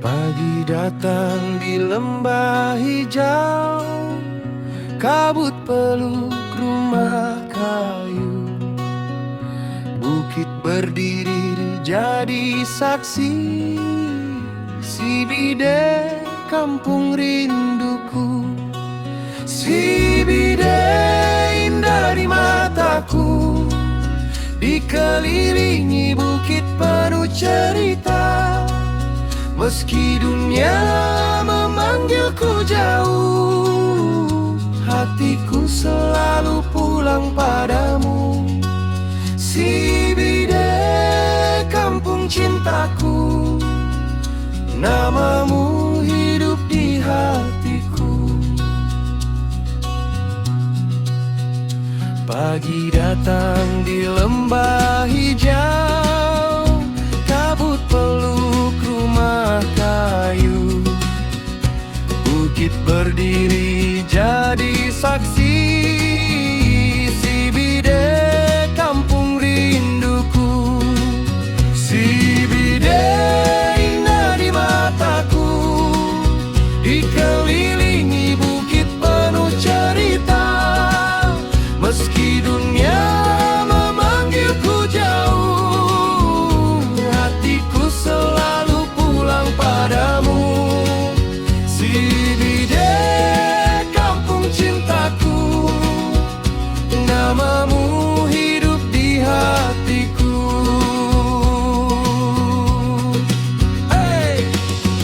Pagi datang di lembah hijau, kabut peluk rumah kayu. Bukit berdiri jadi saksi, si bide kampung rinduku. Si bide indah di mataku, dikelilingi bukit penuh cerita. Meski dunia memanggilku jauh, hatiku selalu pulang padamu. Si bide kampung cintaku, namamu hidup di hatiku. Pagi datang di lembah hijau, kabut peluk rumah kayu. Bukit berdiri jadi saksi, si bide kampung rinduku. Si bide indah di mataku, dikelilingi bukit penuh cerita. Meski dunia memanggilku jauh, hatiku selalu pulang padamu. Si bide kampung cintaku, namamu hidup di hatiku. Hey!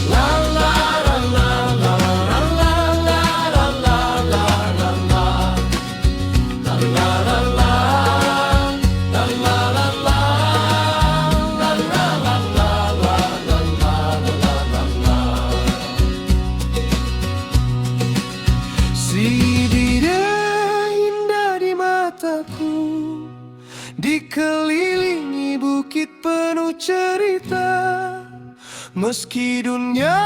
La la la la la la la la la la la la la. La la la la, la la la la, la la la la, la la la la. Si bide indah di mataku, dikelilingi bukit penuh cerita. Meski dunia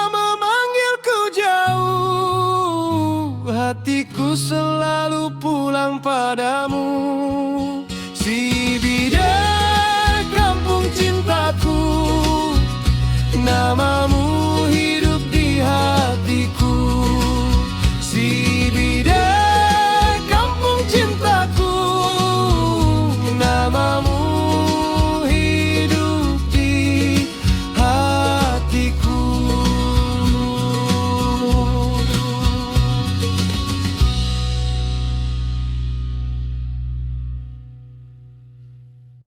memanggilku jauh, hatiku selalu pulang padamu.